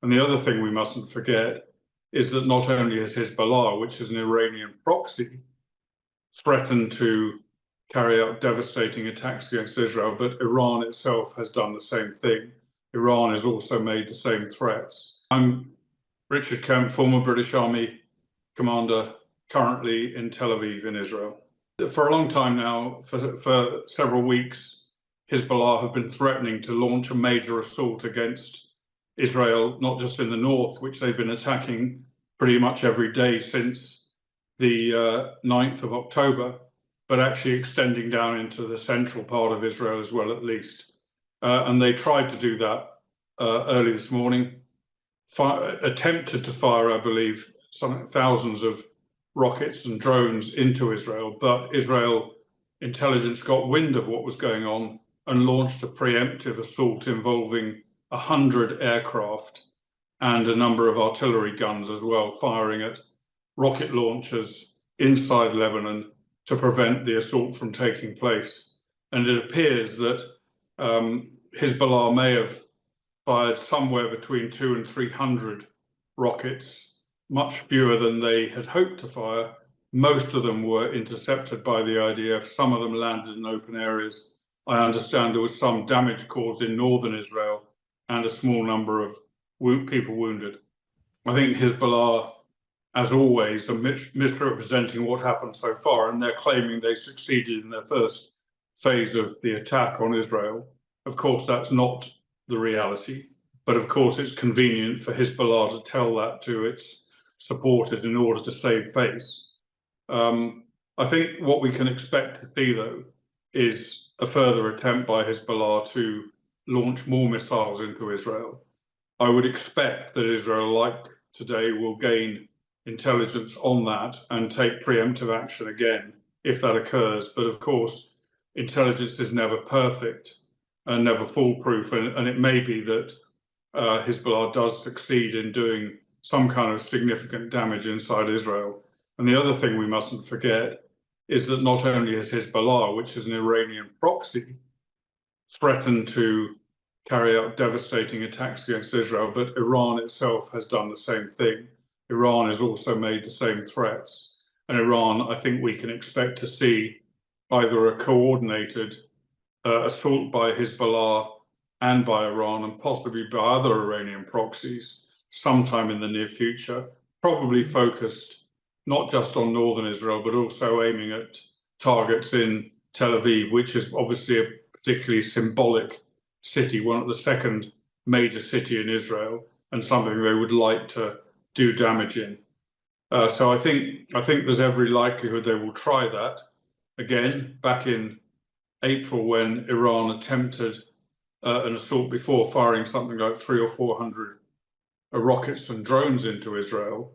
And the other thing we mustn't forget is that not only has Hezbollah, which is an Iranian proxy, threatened to carry out devastating attacks against Israel, but Iran itself has done the same thing. Iran has also made the same threats. I'm Richard Kemp, former British Army commander, currently in Tel Aviv in Israel. For a long time now, for several weeks, Hezbollah have been threatening to launch a major assault against Israel, not just in the north, which they've been attacking pretty much every day since the 9th of October, but actually extending down into the central part of Israel as well, at least. And they tried to do that early this morning, attempted to fire, I believe, thousands of rockets and drones into Israel, but Israel intelligence got wind of what was going on and launched a preemptive assault involving 100 aircraft and a number of artillery guns as well, firing at rocket launchers inside Lebanon to prevent the assault from taking place. And it appears that Hezbollah may have fired somewhere between 200 and 300 rockets, much fewer than they had hoped to fire. Most of them were intercepted by the IDF. Some of them landed in open areas. I understand there was some damage caused in northern Israel and a small number of people wounded. I think Hezbollah, as always, are misrepresenting what happened so far, and they're claiming they succeeded in their first phase of the attack on Israel. Of course, that's not the reality, but of course it's convenient for Hezbollah to tell that to its supporters in order to save face. I think what we can expect to see, though, is a further attempt by Hezbollah to launch more missiles into Israel. I would expect that Israel, like today, will gain intelligence on that and take preemptive action again if that occurs. But of course, intelligence is never perfect and never foolproof, and it may be that Hezbollah does succeed in doing some kind of significant damage inside Israel. And the other thing we mustn't forget is that not only has Hezbollah, which is an Iranian proxy, threatened to carry out devastating attacks against Israel, but Iran itself has done the same thing. Iran has also made the same threats. And Iran, I think we can expect to see either a coordinated assault by Hezbollah and by Iran, and possibly by other Iranian proxies sometime in the near future, probably focused not just on northern Israel, but also aiming at targets in Tel Aviv, which is obviously a particularly symbolic city, the second major city in Israel, and something they would like to do damage in. So I think there's every likelihood they will try that again. Back in April, when Iran attempted an assault before, firing something like 300 or 400 rockets and drones into Israel,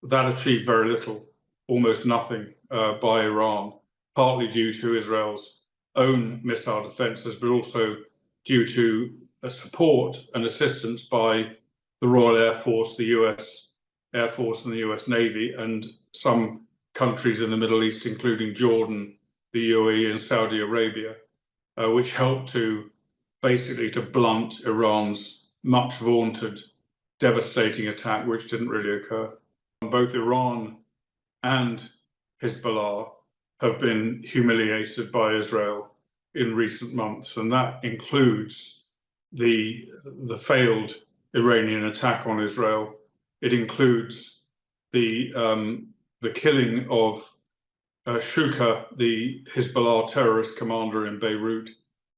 that achieved very little, almost nothing by Iran, partly due to Israel's own missile defenses, but also due to support and assistance by the Royal Air Force, the US Air Force and the US Navy, and some countries in the Middle East, including Jordan, the UAE and Saudi Arabia, which helped to basically to blunt Iran's much vaunted devastating attack, which didn't really occur. Both Iran and Hezbollah have been humiliated by Israel in recent months, and that includes the failed Iranian attack on Israel. It includes the killing of Shuka, the Hezbollah terrorist commander in Beirut,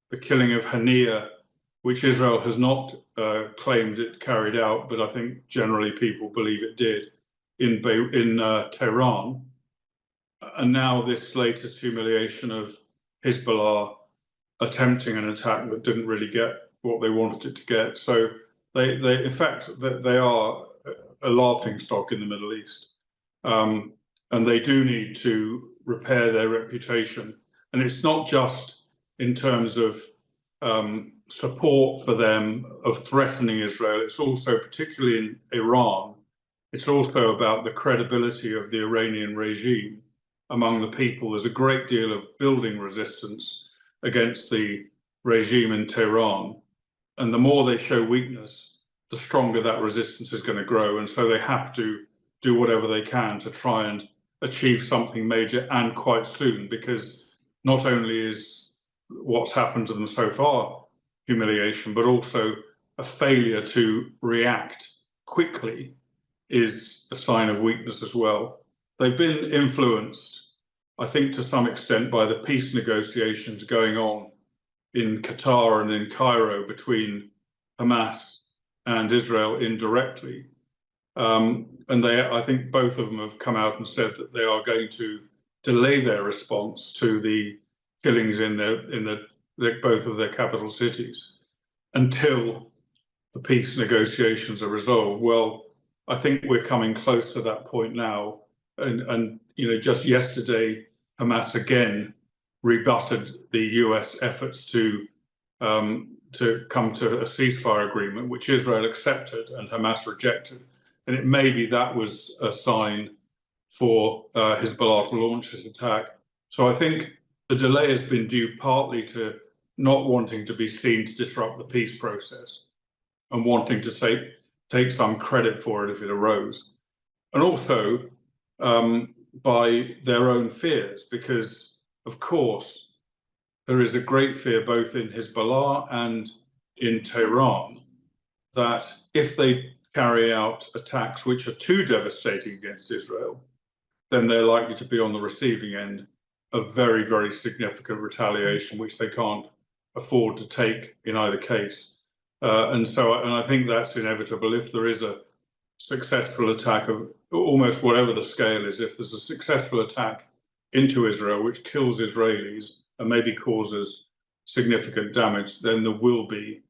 the killing of Hania, which Israel has not claimed it carried out, but I think generally people believe it did, in Tehran, and now this latest humiliation of Hezbollah attempting an attack that didn't really get what they wanted it to get. So they in fact, they are a laughingstock in the Middle East, and they do need to repair their reputation. And it's not just in terms of support for them of threatening Israel. It's also, particularly in Iran, it's also about the credibility of the Iranian regime among the people. There's a great deal of building resistance against the regime in Tehran. And the more they show weakness, the stronger that resistance is going to grow. And so they have to do whatever they can to try and achieve something major, and quite soon, because not only is what's happened to them so far humiliation, but also a failure to react quickly is a sign of weakness as well. They've been influenced, I think, to some extent by the peace negotiations going on in Qatar and in Cairo between Hamas and Israel indirectly. And I think both of them have come out and said that they are going to delay their response to the killings in both of their capital cities until the peace negotiations are resolved. Well, I think we're coming close to that point now. And just yesterday, Hamas again rebutted the US efforts to come to a ceasefire agreement, which Israel accepted and Hamas rejected. And it may be that was a sign for Hezbollah to launch this attack. So I think the delay has been due partly to not wanting to be seen to disrupt the peace process and wanting to take some credit for it if it arose. And also by their own fears, because of course there is a great fear both in Hezbollah and in Tehran that if they carry out attacks which are too devastating against Israel, then they're likely to be on the receiving end of very, very significant retaliation, which they can't afford to take in either case. And I think that's inevitable. If there is a successful attack of almost whatever the scale is, if there's a successful attack into Israel which kills Israelis and maybe causes significant damage, then there will be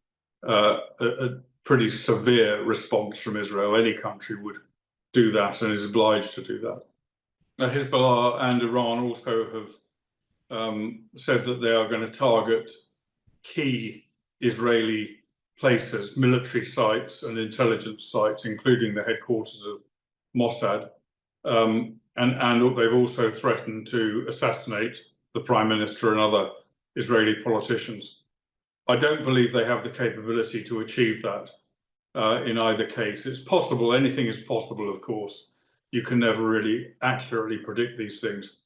a pretty severe response from Israel. Any country would do that and is obliged to do that. Hezbollah and Iran also have said that they are going to target key Israeli places, military sites and intelligence sites, including the headquarters of Mossad. And they've also threatened to assassinate the Prime Minister and other Israeli politicians. I don't believe they have the capability to achieve that in either case. It's possible, anything is possible, of course. You can never really accurately predict these things.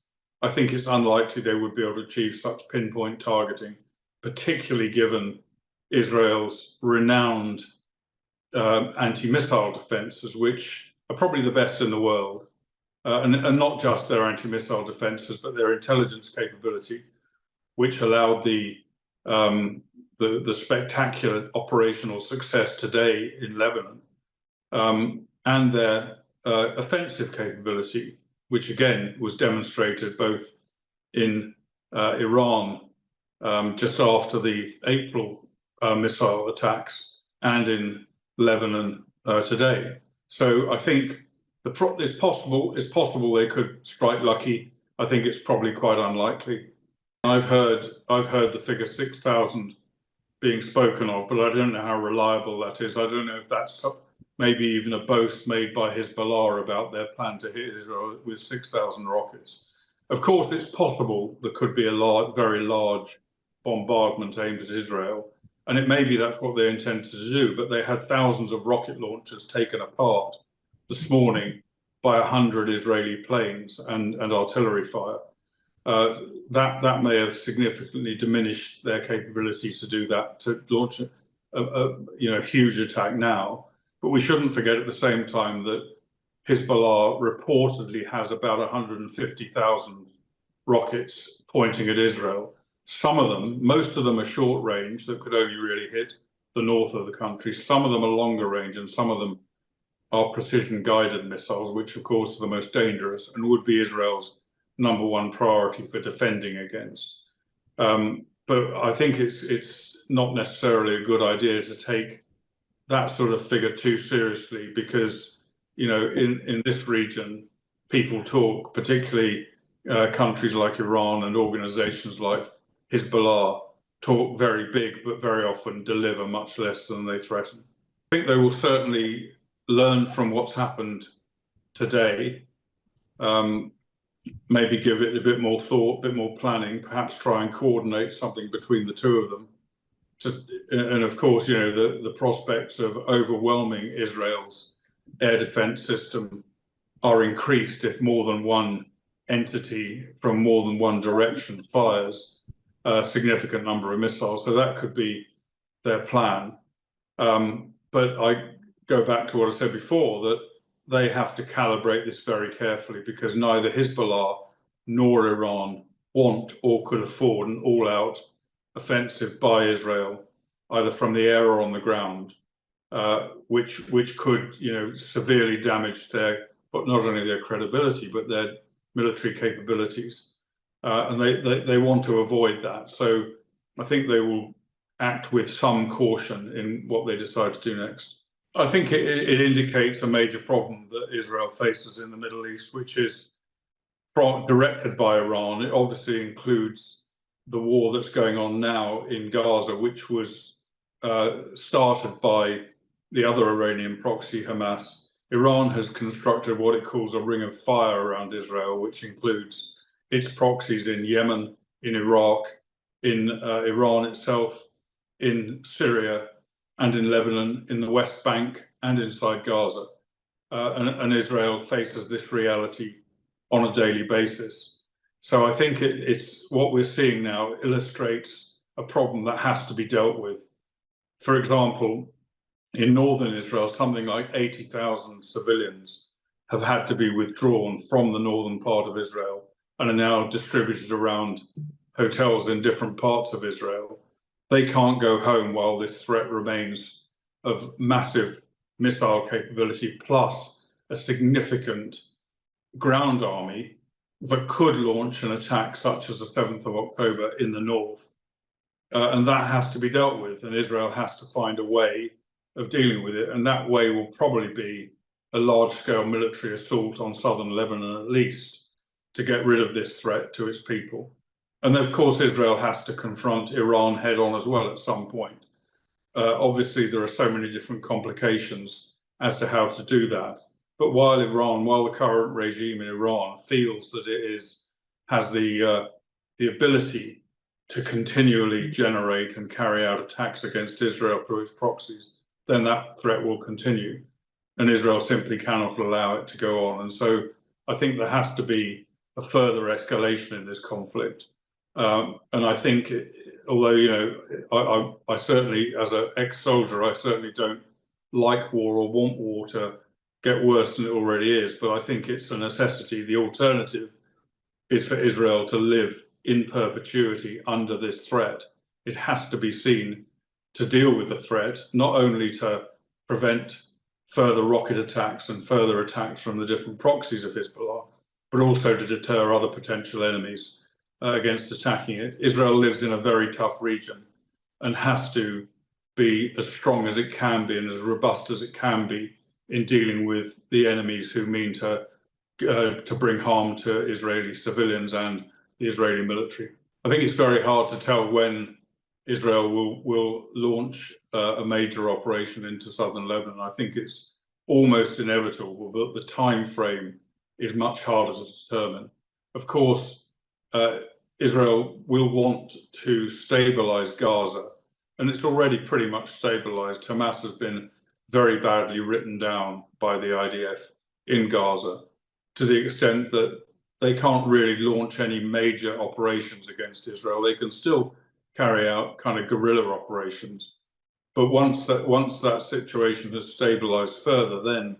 I think it's unlikely they would be able to achieve such pinpoint targeting, particularly given Israel's renowned anti-missile defenses, which are probably the best in the world. And not just their anti-missile defenses, but their intelligence capability, which allowed the spectacular operational success today in Lebanon, and their offensive capability, which again was demonstrated both in Iran just after the April missile attacks and in Lebanon today. So I think it's possible they could strike lucky. I think it's probably quite unlikely. I've heard the figure 6,000 being spoken of, but I don't know how reliable that is. I don't know if that's maybe even a boast made by Hezbollah about their plan to hit Israel with 6,000 rockets. Of course, it's possible there could be a very large bombardment aimed at Israel, and it may be that's what they intended to do, but they had thousands of rocket launchers taken apart this morning by 100 Israeli planes and artillery fire. That may have significantly diminished their capability to do that, to launch a huge attack now. But we shouldn't forget at the same time that Hezbollah reportedly has about 150,000 rockets pointing at Israel. Some of them, most of them are short range that could only really hit the north of the country. Some of them are longer range, and some of them are precision guided missiles, which of course are the most dangerous and would be Israel's #1 priority for defending against. But I think it's not necessarily a good idea to take that sort of figure too seriously, because in this region, people talk, particularly countries like Iran and organizations like Hezbollah, talk very big, but very often deliver much less than they threaten. I think they will certainly learn from what's happened today, maybe give it a bit more thought, a bit more planning, perhaps try and coordinate something between the two of them and of course, the prospects of overwhelming Israel's air defense system are increased if more than one entity from more than one direction fires a significant number of missiles. So that could be their plan. But I go back to what I said before, that they have to calibrate this very carefully, because neither Hezbollah nor Iran want or could afford an all-out offensive by Israel, either from the air or on the ground, which could, severely damage but not only their credibility, but their military capabilities. And they want to avoid that. So I think they will act with some caution in what they decide to do next. I think it indicates a major problem that Israel faces in the Middle East, which is directed by Iran. It obviously includes the war that's going on now in Gaza, which was started by the other Iranian proxy, Hamas. Iran has constructed what it calls a ring of fire around Israel, which includes its proxies in Yemen, in Iraq, in Iran itself, in Syria, and in Lebanon, in the West Bank, and inside Gaza. And Israel faces this reality on a daily basis. So I think it's what we're seeing now illustrates a problem that has to be dealt with. For example, in northern Israel, something like 80,000 civilians have had to be withdrawn from the northern part of Israel and are now distributed around hotels in different parts of Israel. They can't go home while this threat remains of massive missile capability, plus a significant ground army that could launch an attack such as the 7th of October in the north. And that has to be dealt with, and Israel has to find a way of dealing with it. And that way will probably be a large-scale military assault on southern Lebanon, at least, to get rid of this threat to its people. And then, of course, Israel has to confront Iran head-on as well at some point. Obviously, there are so many different complications as to how to do that. But while the current regime in Iran feels that it has the ability to continually generate and carry out attacks against Israel through its proxies, then that threat will continue. And Israel simply cannot allow it to go on. And so I think there has to be a further escalation in this conflict. And I think, although, I certainly, as an ex-soldier, I certainly don't like war or want war to get worse than it already is, but I think it's a necessity. The alternative is for Israel to live in perpetuity under this threat. It has to be seen to deal with the threat, not only to prevent further rocket attacks and further attacks from the different proxies of Hezbollah, but also to deter other potential enemies against attacking it. Israel lives in a very tough region and has to be as strong as it can be and as robust as it can be in dealing with the enemies who mean to bring harm to Israeli civilians and the Israeli military. I think it's very hard to tell when Israel will launch a major operation into southern Lebanon. I think it's almost inevitable, but the time frame is much harder to determine. Of course, Israel will want to stabilize Gaza, and it's already pretty much stabilized. Hamas has been very badly written down by the IDF in Gaza, to the extent that they can't really launch any major operations against Israel. They can still carry out kind of guerrilla operations. But once that situation has stabilized further, then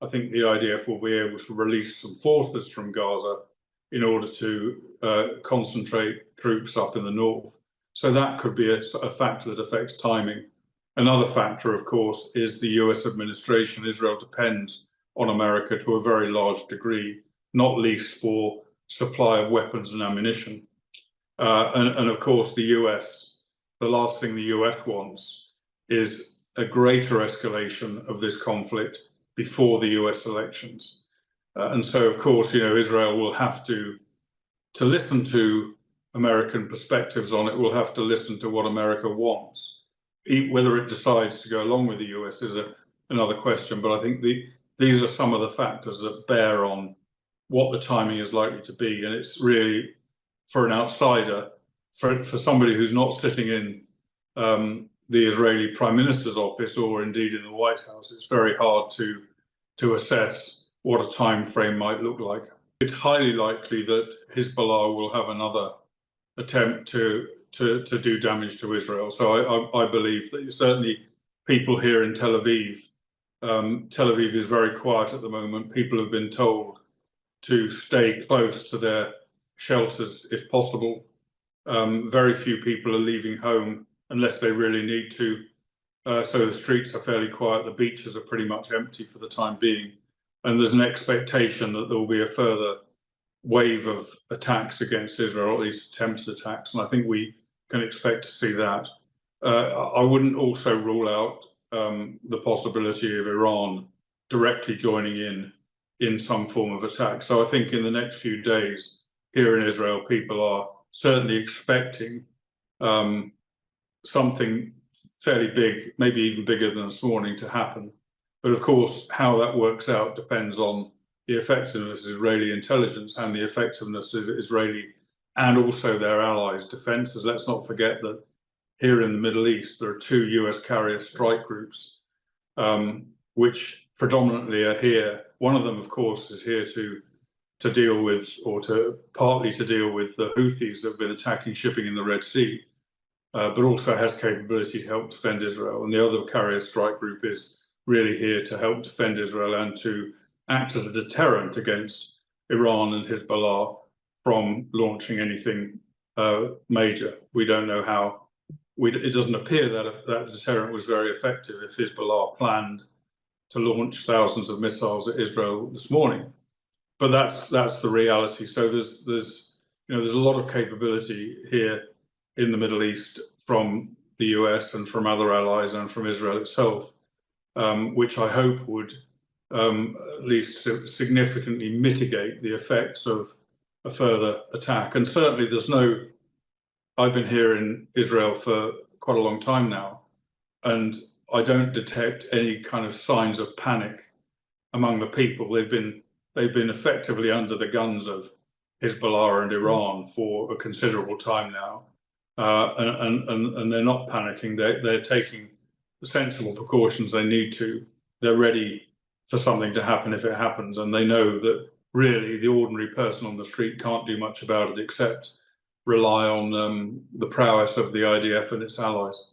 I think the IDF will be able to release some forces from Gaza in order to concentrate troops up in the north. So that could be a factor that affects timing. Another factor, of course, is the US administration. Israel depends on America to a very large degree, not least for supply of weapons and ammunition. And of course, the last thing the US wants is a greater escalation of this conflict before the US elections. And so, of course, Israel will have to listen to American perspectives on it, will have to listen to what America wants. Whether it decides to go along with the US is another question, but I think these are some of the factors that bear on what the timing is likely to be. And it's really, for an outsider, for somebody who's not sitting in the Israeli Prime Minister's office or indeed in the White House, it's very hard to assess what a time frame might look like. It's highly likely that Hezbollah will have another attempt to do damage to Israel. So I believe that certainly people here in Tel Aviv, Tel Aviv is very quiet at the moment. People have been told to stay close to their shelters if possible. Very few people are leaving home unless they really need to. So the streets are fairly quiet. The beaches are pretty much empty for the time being. And there's an expectation that there will be a further wave of attacks against Israel, or at least attempted attacks. And I think we can expect to see that. I wouldn't also rule out the possibility of Iran directly joining in some form of attack. So I think in the next few days here in Israel, people are certainly expecting something fairly big, maybe even bigger than this morning, to happen. But of course, how that works out depends on the effectiveness of Israeli intelligence and the effectiveness of Israeli and also their allies' defenses. Let's not forget that here in the Middle East, there are 2 US carrier strike groups, which predominantly are here. One of them, of course, is here to deal with, or partly to deal with the Houthis that have been attacking shipping in the Red Sea, but also has capability to help defend Israel. And the other carrier strike group is really here to help defend Israel and to act as a deterrent against Iran and Hezbollah from launching anything major. We don't know how. It doesn't appear that that deterrent was very effective if Hezbollah planned to launch thousands of missiles at Israel this morning. But that's the reality. So there's a lot of capability here in the Middle East from the US and from other allies and from Israel itself, which I hope would at least significantly mitigate the effects of a further attack. And certainly I've been here in Israel for quite a long time now, and I don't detect any kind of signs of panic among the people. They've been effectively under the guns of Hezbollah and Iran for a considerable time now, and they're not panicking. They're taking the sensible precautions they need to. They're ready for something to happen if it happens, and they know that really the ordinary person on the street can't do much about it except rely on the prowess of the IDF and its allies.